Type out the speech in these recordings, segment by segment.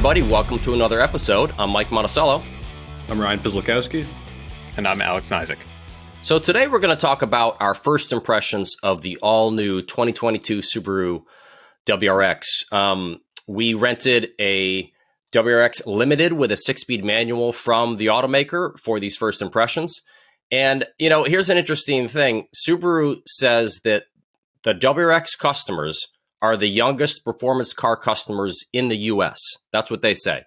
everybody. Welcome to another episode. I'm Mike Monticello. I'm Ryan Pizlakowski. And I'm Alex Nizick. So today we're going to talk about our first impressions of the all-new 2022 Subaru WRX. We rented a WRX Limited with a 6-speed manual from the automaker for these first impressions. And, you know, here's an interesting thing. Subaru says that the WRX customers are the youngest performance car customers in the U.S. That's what they say.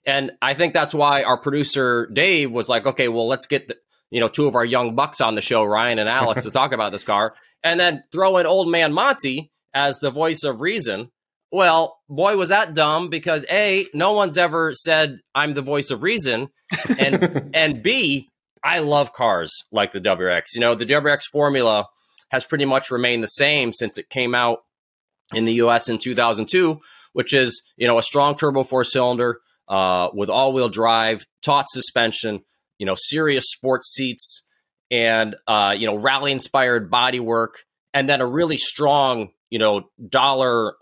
And I think that's why our producer, Dave, was like, okay, well, let's get two of our young bucks on the show, Ryan and Alex, to talk about this car. And then throw in old man Monty as the voice of reason. Well, boy, was that dumb, because A, no one's ever said I'm the voice of reason. And B, I love cars like the WRX. You know, the WRX formula has pretty much remained the same since it came out in the US in 2002, which is, a strong turbo 4-cylinder with all-wheel drive, taut suspension, serious sports seats, and, rally-inspired bodywork, and then a really strong, dollar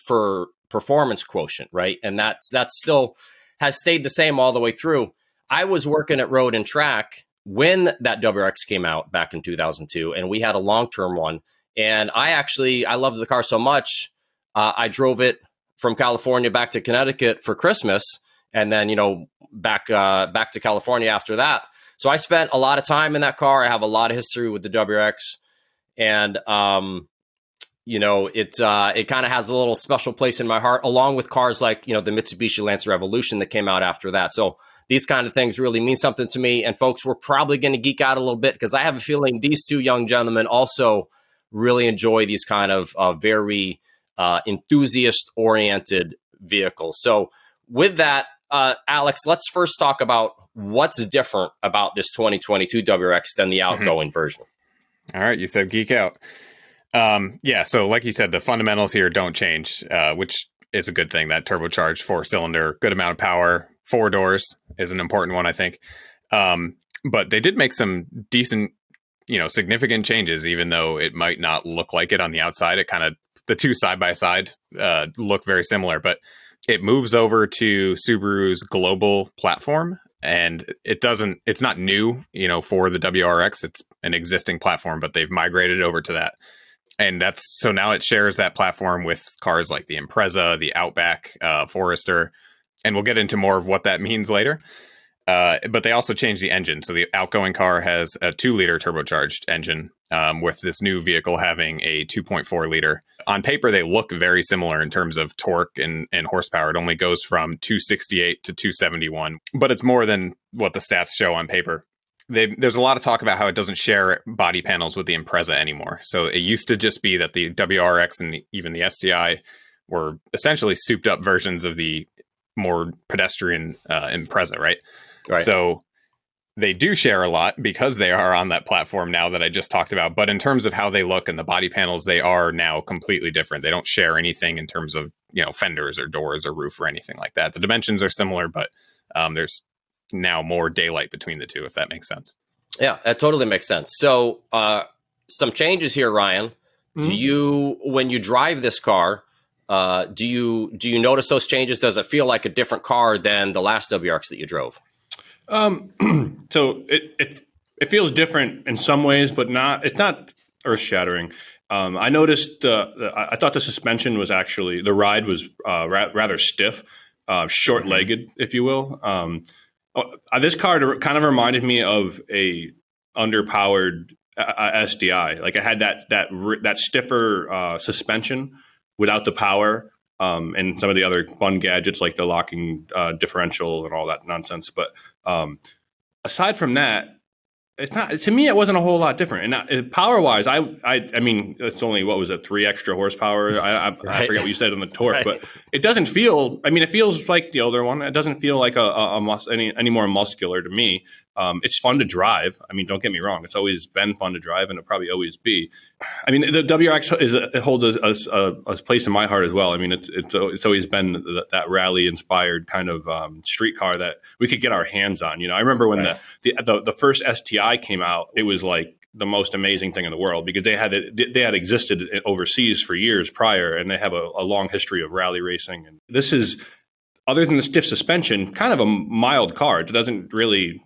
for performance quotient, right? And that still has stayed the same all the way through. I was working at Road and Track when that WRX came out back in 2002, and we had a long-term one. And I loved the car so much, I drove it from California back to Connecticut for Christmas, and then, back to California after that. So I spent a lot of time in that car. I have a lot of history with the WRX, and it kind of has a little special place in my heart, along with cars like, the Mitsubishi Lancer Evolution that came out after that. So these kind of things really mean something to me. And folks, we're probably going to geek out a little bit, because I have a feeling these two young gentlemen also really enjoy these kind of very enthusiast-oriented vehicles. So with that, Alex, let's first talk about what's different about this 2022 WRX than the outgoing version. All right, you said geek out. So like you said, the fundamentals here don't change, which is a good thing. That turbocharged 4-cylinder, good amount of power, 4 doors is an important one, I think. But they did make some decent, significant changes, even though it might not look like it on the outside. It kind of, the two side by side look very similar, but it moves over to Subaru's global platform, and it's not new, for the WRX. It's an existing platform, but they've migrated over to that. And so now it shares that platform with cars like the Impreza, the Outback, Forester, and we'll get into more of what that means later. But they also changed the engine. So the outgoing car has a 2-liter turbocharged engine, with this new vehicle having a 2.4-liter. On paper, they look very similar in terms of torque and horsepower. It only goes from 268 to 271, but it's more than what the stats show on paper. There's a lot of talk about how it doesn't share body panels with the Impreza anymore. So it used to just be that the WRX and even the STI were essentially souped up versions of the more pedestrian Impreza, right? So they do share a lot because they are on that platform now that I just talked about. But in terms of how they look and the body panels, they are now completely different. They don't share anything in terms of, fenders or doors or roof or anything like that. The dimensions are similar, but there's now more daylight between the two, if that makes sense. Yeah, that totally makes sense. So some changes here, Ryan. Mm-hmm. Do you, when you drive this car, do you notice those changes? Does it feel like a different car than the last WRX that you drove? So it feels different in some ways, but it's not earth shattering. I noticed, I thought the suspension was actually, the ride was rather stiff, short-legged, if you will. This car kind of reminded me of a underpowered SDI. Like it had that stiffer suspension without the power, and some of the other fun gadgets like the locking differential and all that nonsense. But aside from that, it's not, to me, it wasn't a whole lot different. And power wise, I mean, it's only, what was it, 3 extra horsepower? I forget what you said on the torque, right. But it doesn't feel, I mean, it feels like the older one. It doesn't feel like any more muscular to me. It's fun to drive. I mean, don't get me wrong. It's always been fun to drive, and it'll probably always be. I mean, the WRX it holds a place in my heart as well. I mean, it's always been that rally-inspired kind of street car that we could get our hands on. I remember when the first STI came out, it was like the most amazing thing in the world because they had existed overseas for years prior, and they have a long history of rally racing. And this is other than the stiff suspension, kind of a mild car. It doesn't really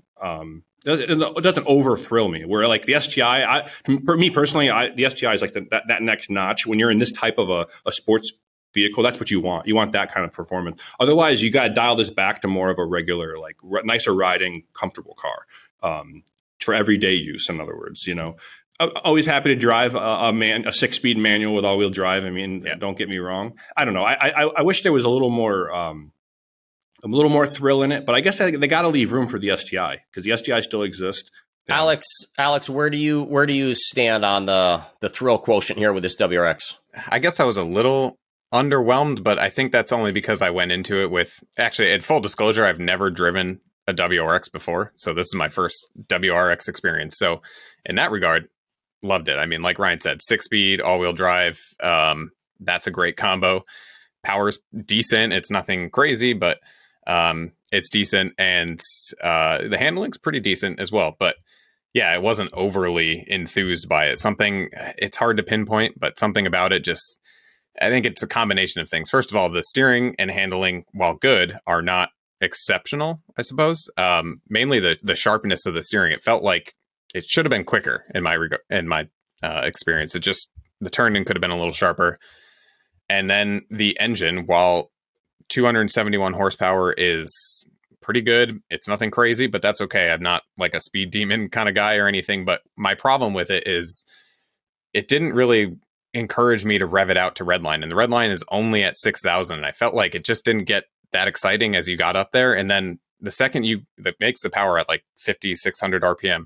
it doesn't over thrill me. Where like the STI, for me personally, the STI is like that next notch. When you're in this type of a sports vehicle, that's what you want. You want that kind of performance. Otherwise, you got to dial this back to more of a regular, like nicer riding, comfortable car for everyday use. In other words, I'm always happy to drive a 6-speed manual with all-wheel drive. I mean, don't get me wrong. I don't know. I wish there was a little more thrill in it, but I guess they got to leave room for the STI because the STI still exists. Alex, where do you stand on the thrill quotient here with this WRX? I guess I was a little underwhelmed, but I think that's only because I went into it with, actually, in full disclosure, I've never driven a WRX before. So this is my first WRX experience. So in that regard, loved it. I mean, like Ryan said, 6-speed, all-wheel drive. That's a great combo. Power's decent. It's nothing crazy, but it's decent. And the handling's pretty decent as well. But yeah, I wasn't overly enthused by it. It's hard to pinpoint, but something about it just, I think it's a combination of things. First of all, the steering and handling, while good, are not exceptional, I suppose. Mainly the sharpness of the steering. It felt like it should have been quicker in my experience. The turning could have been a little sharper. And then the engine, while 271 horsepower is pretty good, it's nothing crazy, but that's okay. I'm not like a speed demon kind of guy or anything. But my problem with it is it didn't really encourage me to rev it out to redline, and the redline is only at 6,000, and I felt like it just didn't get that exciting as you got up there. And then the second that makes the power at like 5,600 RPM,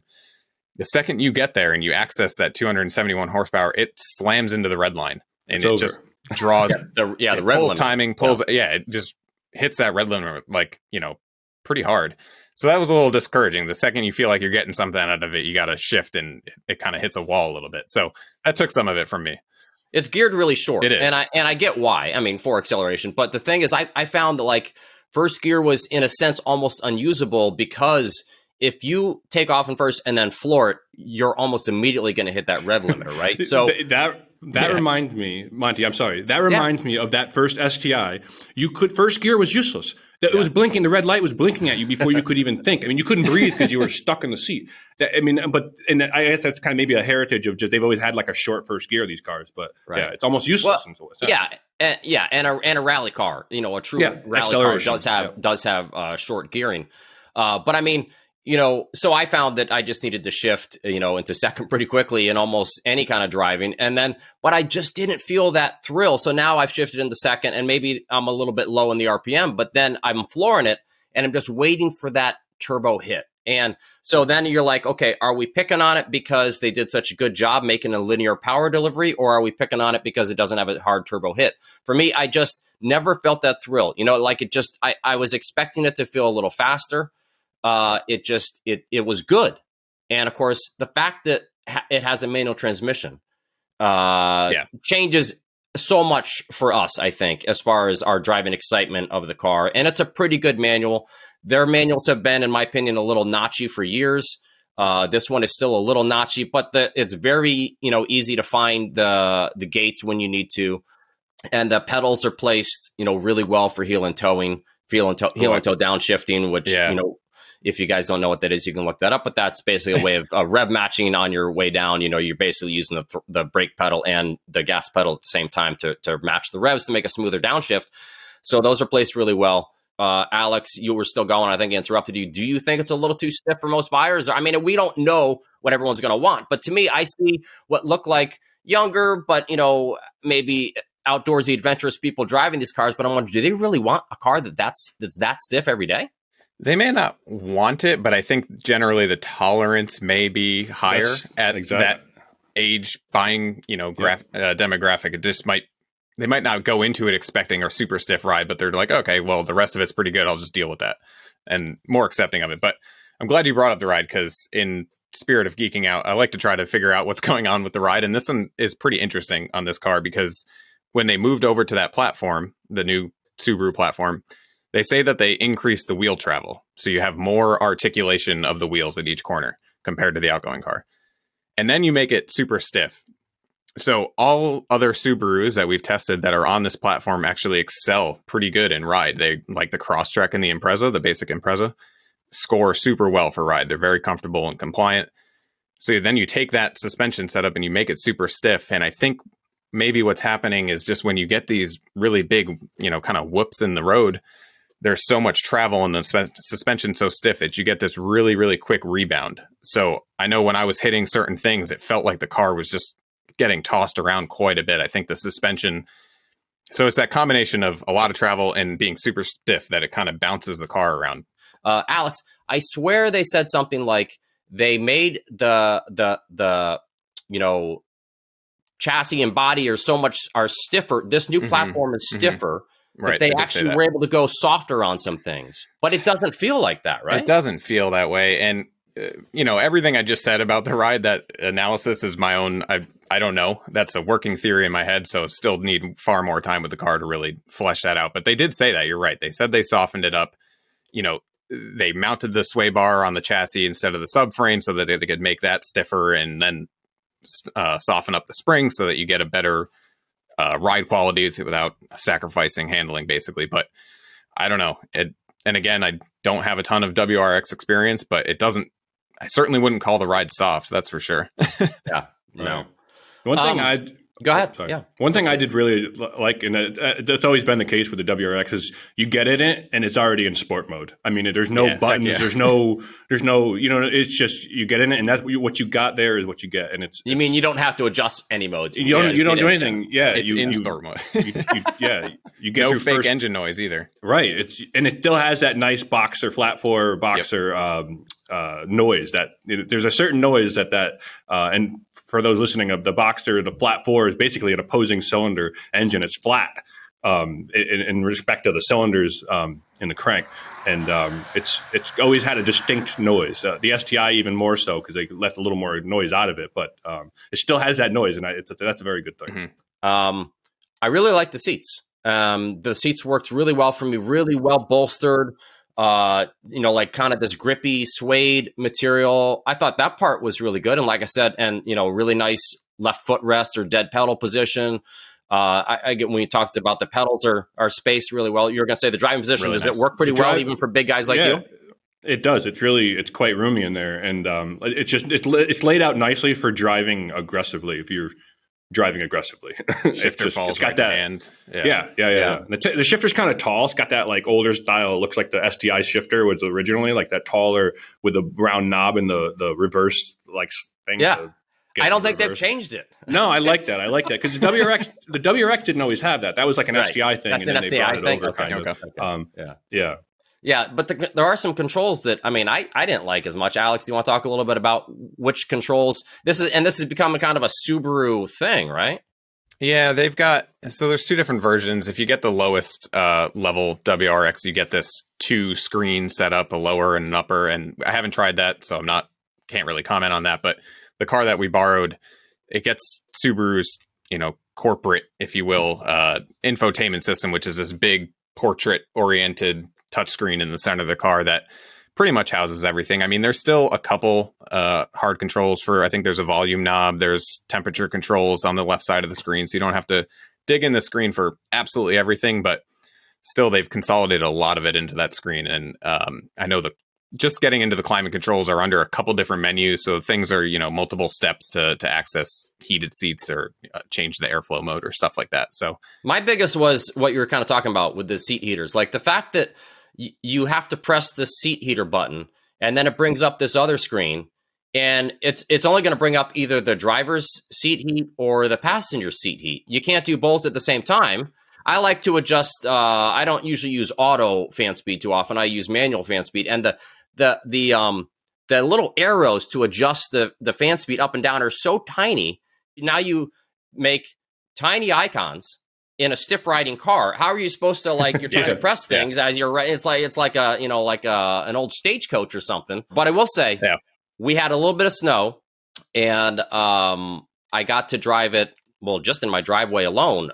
the second you get there and you access that 271 horsepower, it slams into the redline, and it just draws the red pulls limit. Timing pulls it just hits that red limit like pretty hard. So that was a little discouraging. The second you feel like you're getting something out of it, you got to shift, and it kind of hits a wall a little bit. So that took some of it from me. It's geared really short. It is. And I get why. I mean, for acceleration. But the thing is, I found that like first gear was in a sense almost unusable, because if you take off in first and then floor it, you're almost immediately going to hit that rev limiter, right? So that reminds me, Monty, I'm sorry. That reminds me of that first STI. First gear was useless. It was blinking. The red light was blinking at you before you could even think. I mean, you couldn't breathe because you were stuck in the seat. And I guess that's kind of maybe a heritage of just, they've always had like a short first gear, these cars, but it's almost useless. And a rally car, a true rally car does have short gearing. But I mean, so I found that I just needed to shift, into second pretty quickly in almost any kind of driving. But I just didn't feel that thrill. So now I've shifted into second, and maybe I'm a little bit low in the RPM, but then I'm flooring it and I'm just waiting for that turbo hit. And so then you're like, okay, are we picking on it because they did such a good job making a linear power delivery, or are we picking on it because it doesn't have a hard turbo hit? For me, I just never felt that thrill. I was expecting it to feel a little faster. It was good. And of course, the fact that it has a manual transmission changes so much for us, I think, as far as our driving excitement of the car. And it's a pretty good manual. Their manuals have been, in my opinion, a little notchy for years. This one is still a little notchy, but it's very, easy to find the gates when you need to. And the pedals are placed, really well for heel and towing, heel and toe downshifting, which, if you guys don't know what that is, you can look that up. But that's basically a way of rev matching on your way down. You're basically using the brake pedal and the gas pedal at the same time to match the revs to make a smoother downshift. So those are placed really well. Alex, you were still going. I think I interrupted you. Do you think it's a little too stiff for most buyers? I mean, we don't know what everyone's going to want. But to me, I see what look like younger, but, maybe outdoorsy, adventurous people driving these cars. But I'm wondering, do they really want a car that's that stiff every day? They may not want it, but I think generally the tolerance may be higher that age buying, demographic. It just they might not go into it expecting a super stiff ride, but they're like, okay, well, the rest of it's pretty good. I'll just deal with that, and more accepting of it. But I'm glad you brought up the ride, because in spirit of geeking out, I like to try to figure out what's going on with the ride. And this one is pretty interesting on this car, because when they moved over to that platform, the new Subaru platform, they say that they increased the wheel travel. So you have more articulation of the wheels at each corner compared to the outgoing car. And then you make it super stiff. So all other Subarus that we've tested that are on this platform actually excel pretty good in ride. They like the Crosstrek and the Impreza, the basic Impreza, score super well for ride. They're very comfortable and compliant. So then you take that suspension setup and you make it super stiff. And I think maybe what's happening is just when you get these really big, kind of whoops in the road, there's so much travel and the suspension so stiff that you get this really, really quick rebound. So I know when I was hitting certain things, it felt like the car was just getting tossed around quite a bit. I think the suspension, so it's that combination of a lot of travel and being super stiff that it kind of bounces the car around. Alex, I swear they said something like they made the chassis and body are stiffer. This new platform is stiffer. That they actually were able to go softer on some things, but it doesn't feel like that, right? It doesn't feel that way. And, everything I just said about the ride, that analysis is my own. I don't know. That's a working theory in my head. So still need far more time with the car to really flesh that out. But they did say that. You're right. They said they softened it up. They mounted the sway bar on the chassis instead of the subframe so that they could make that stiffer and then soften up the springs so that you get a better ride quality without sacrificing handling, basically. But I don't know. And again, I don't have a ton of WRX experience, but I certainly wouldn't call the ride soft. That's for sure. Yeah. No. One thing go ahead. Sorry. Yeah. One thing I did really like, and that's always been the case with the WRX, is you get in it and it's already in sport mode. I mean, there's no buttons, there's no, it's just you get in it and that's what you got there is what you get. And you mean you don't have to adjust any modes? You don't do anything. Yeah, it's in sport mode. You get no through fake engine noise either. Right. It still has that nice flat four boxer noise. That there's a certain noise that and for those listening, of the Boxster, the flat four is basically an opposing cylinder engine. It's flat in respect to the cylinders in the crank, and it's always had a distinct noise. The STI even more so because they left a little more noise out of it, but it still has that noise, and that's a very good thing. Mm-hmm. I really like the seats. The seats worked really well for me, really well bolstered. Like kind of this grippy suede material. I thought that part was really good. And like I said, really nice left footrest or dead pedal position. I get when you talked about the pedals are spaced really well. You're going to say the driving position, really does nice. It work pretty well even for big guys like you? It does. It's quite roomy in there. And it's laid out nicely for driving aggressively. If you're driving aggressively, it's got that hand. Yeah. The shifter's kind of tall. It's got that like older style. It looks like the STI shifter was originally like that taller with the round knob and the reverse like thing. Yeah, I don't think they've changed it. No, I like that. Because the WRX didn't always have that. That was like an STI thing. That's and then STI they brought it over kind of. Yeah. Yeah, but there are some controls that I didn't like as much. Alex, do you want to talk a little bit about which controls this is becoming kind of a Subaru thing, right? Yeah, there's two different versions. If you get the lowest level WRX, you get this 2 screen setup, a lower and an upper. And I haven't tried that, so can't really comment on that. But the car that we borrowed, it gets Subaru's, corporate, if you will, infotainment system, which is this big portrait oriented touchscreen in the center of the car that pretty much houses everything. I mean, there's still a couple hard controls I think there's a volume knob, there's temperature controls on the left side of the screen, so you don't have to dig in the screen for absolutely everything, but still they've consolidated a lot of it into that screen. And I know just getting into the climate controls are under a couple different menus, so things are, multiple steps to access heated seats or change the airflow mode or stuff like that. So my biggest was what you were kind of talking about with the seat heaters, like the fact that you have to press the seat heater button and then it brings up this other screen, and it's only going to bring up either the driver's seat heat or the passenger seat heat. You can't do both at the same time. I like to adjust. I don't usually use auto fan speed too often. I use manual fan speed, and the little arrows to adjust the fan speed up and down are so tiny. Now you make tiny icons in a stiff riding car. How are you supposed to you're trying to press things as you're right? It's like an old stagecoach or something. But I will say, we had a little bit of snow, and I got to drive it. Well, just in my driveway alone,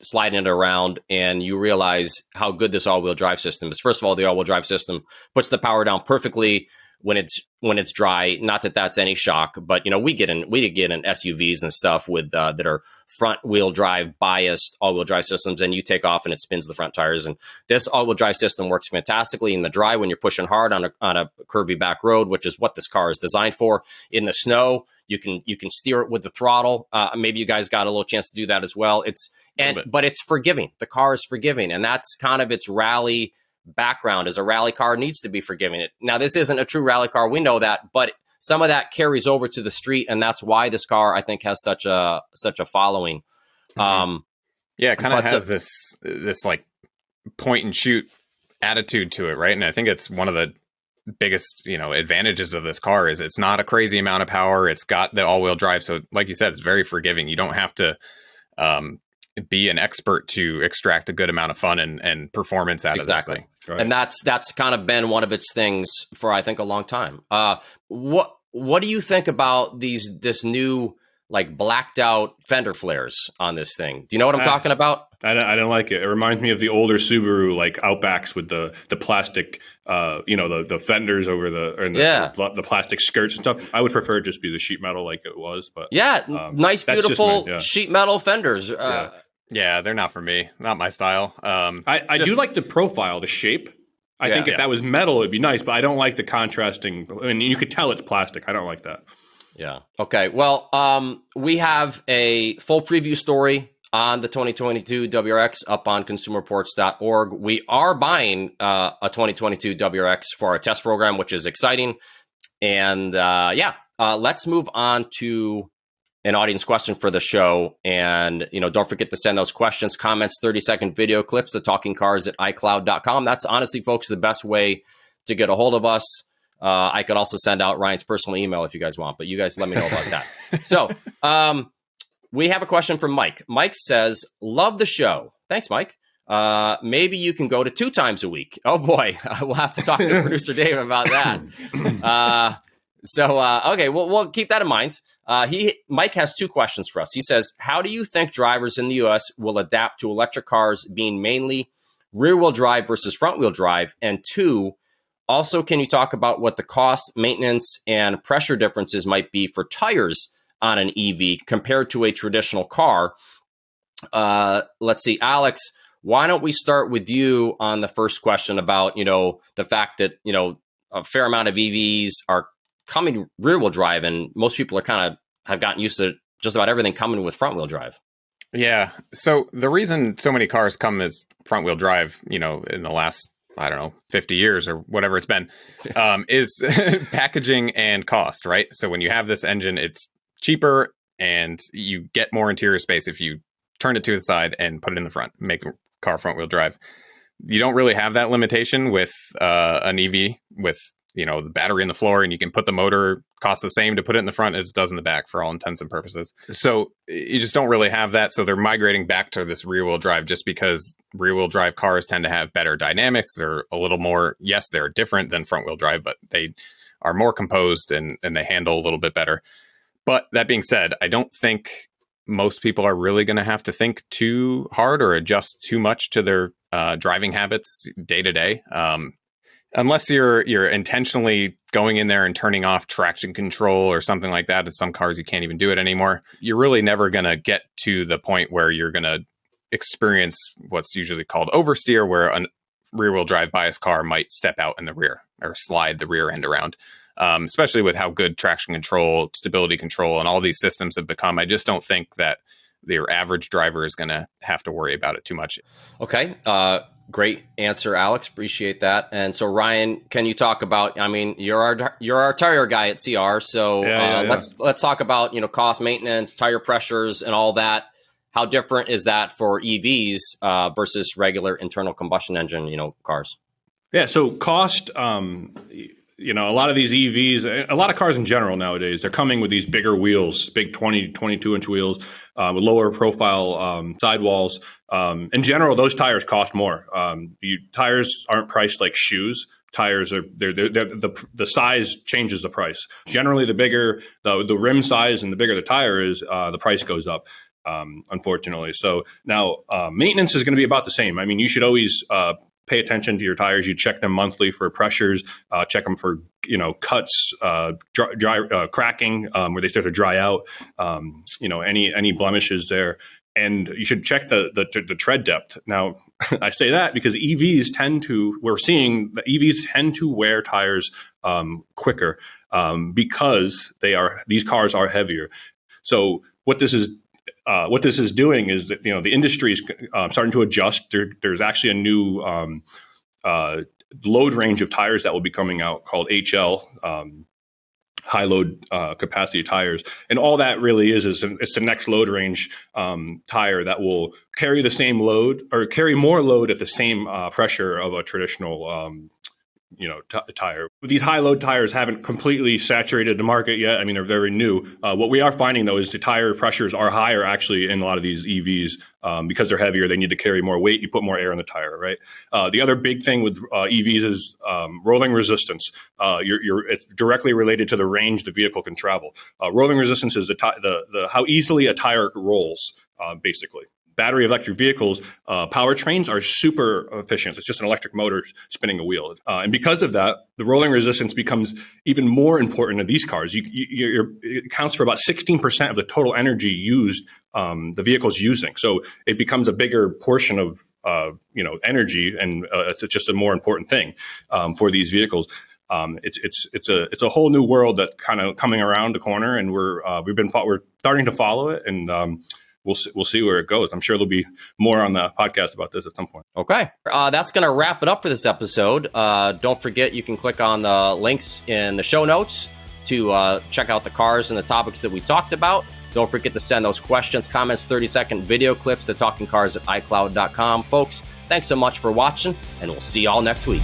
sliding it around, and you realize how good this all-wheel drive system is. First of all, the all-wheel drive system puts the power down perfectly when it's dry. Not that that's any shock, but we get in SUVs and stuff with that are front wheel drive biased all wheel drive systems, and you take off and it spins the front tires. And this all wheel drive system works fantastically in the dry when you're pushing hard on a curvy back road, which is what this car is designed for. In the snow, you can steer it with the throttle. Maybe you guys got a little chance to do that as well. But it's forgiving. The car is forgiving, and that's kind of its rally background. As a rally car needs to be forgiving. Now, this isn't a true rally car, we know that, but some of that carries over to the street, and that's why this car, I think, has such a following. It kind of has this like point and shoot attitude to it, right? And I think it's one of the biggest advantages of this car is it's not a crazy amount of power. It's got the all-wheel drive, so like you said, it's very forgiving. You don't have to be an expert to extract a good amount of fun and performance out of this thing. Right. And that's kind of been one of its things for, I think, a long time. What do you think about this new like blacked out fender flares on this thing? Do you know what I'm talking about? I don't like it. It reminds me of the older Subaru like Outbacks with the plastic, the fenders over the plastic skirts and stuff. I would prefer it just be the sheet metal like it was. But nice, beautiful sheet metal fenders. Yeah, they're not for me. Not my style. I do like the profile, the shape. I think if that was metal, it'd be nice, but I don't like the contrasting. I mean, you could tell it's plastic. I don't like that. Yeah. Okay. Well, we have a full preview story on the 2022 WRX up on consumerreports.org. We are buying a 2022 WRX for our test program, which is exciting. And let's move on to an audience question for the show. And, don't forget to send those questions, comments, 30-second video clips to TalkingCars@iCloud.com. That's honestly, folks, the best way to get a hold of us. I could also send out Ryan's personal email if you guys want, but you guys let me know about that. So we have a question from Mike. Mike says, love the show. Thanks, Mike. Maybe you can go to 2 times a week. Oh, boy. We'll have to talk to producer Dave about that. Okay, we'll keep that in mind. Mike has 2 questions for us. He says, how do you think drivers in the U.S. will adapt to electric cars being mainly rear-wheel drive versus front-wheel drive? And 2, also, can you talk about what the cost, maintenance, and pressure differences might be for tires on an EV compared to a traditional car? Let's see, Alex, why don't we start with you on the first question about, the fact that, a fair amount of EVs are coming rear-wheel drive, and most people have gotten used to just about everything coming with front-wheel drive. Yeah. So the reason so many cars come as front-wheel drive, in the last, 50 years or whatever it's been, is packaging and cost, right? So when you have this engine, it's cheaper and you get more interior space if you turn it to the side and put it in the front, make the car front-wheel drive. You don't really have that limitation with an EV with the battery in the floor, and you can put the motor, costs the same to put it in the front as it does in the back for all intents and purposes. So you just don't really have that. So they're migrating back to this rear wheel drive just because rear wheel drive cars tend to have better dynamics. They're a little more, yes, they're different than front wheel drive, but they are more composed and they handle a little bit better. But that being said, I don't think most people are really going to have to think too hard or adjust too much to their driving habits day to day. Unless you're intentionally going in there and turning off traction control or something like that. In some cars, you can't even do it anymore. You're really never going to get to the point where you're going to experience what's usually called oversteer, where a rear-wheel drive bias car might step out in the rear or slide the rear end around. Especially with how good traction control, stability control, and all these systems have become. I just don't think that your average driver is going to have to worry about it too much. Okay. Great answer, Alex. Appreciate that. And so, Ryan, can you talk about? I mean, you're our tire guy at CR. So let's talk about cost, maintenance, tire pressures, and all that. How different is that for EVs versus regular internal combustion engine cars? Yeah. So cost. A lot of these EVs, a lot of cars in general nowadays, they're coming with these bigger wheels, big 20, 22-inch wheels with lower profile sidewalls. In general, those tires cost more. Tires aren't priced like shoes. Tires are the size changes the price. Generally, the bigger the rim size and the bigger the tire is, the price goes up. Unfortunately, so now maintenance is going to be about the same. I mean, you should always pay attention to your tires. You check them monthly for pressures, check them for cuts, dry cracking where they start to dry out. Any blemishes there. And you should check the tread depth. Now, I say that because we're seeing that EVs tend to wear tires quicker because these cars are heavier. So what this is doing is that the industry is starting to adjust. There's actually a new load range of tires that will be coming out called HL. High load capacity tires, and all that really is it's the next load range tire that will carry the same load or carry more load at the same pressure of a traditional tire. These high load tires haven't completely saturated the market yet. I mean, they're very new. What we are finding though is the tire pressures are higher actually in a lot of these EVs because they're heavier. They need to carry more weight. You put more air in the tire, right? The other big thing with EVs is rolling resistance. It's directly related to the range the vehicle can travel. Rolling resistance is how easily a tire rolls, basically. Battery electric vehicles, powertrains are super efficient. It's just an electric motor spinning a wheel. And because of that, the rolling resistance becomes even more important in these cars. It accounts for about 16% of the total energy used, the vehicle's using. So it becomes a bigger portion of energy, and it's just a more important thing for these vehicles. It's a whole new world that's kind of coming around the corner, and we're starting to follow it, and we'll see where it goes. I'm sure there'll be more on the podcast about this at some point. Okay. That's going to wrap it up for this episode. Don't forget, you can click on the links in the show notes to check out the cars and the topics that we talked about. Don't forget to send those questions, comments, 30-second video clips to talkingcars@icloud.com. Folks, thanks so much for watching, and we'll see y'all next week.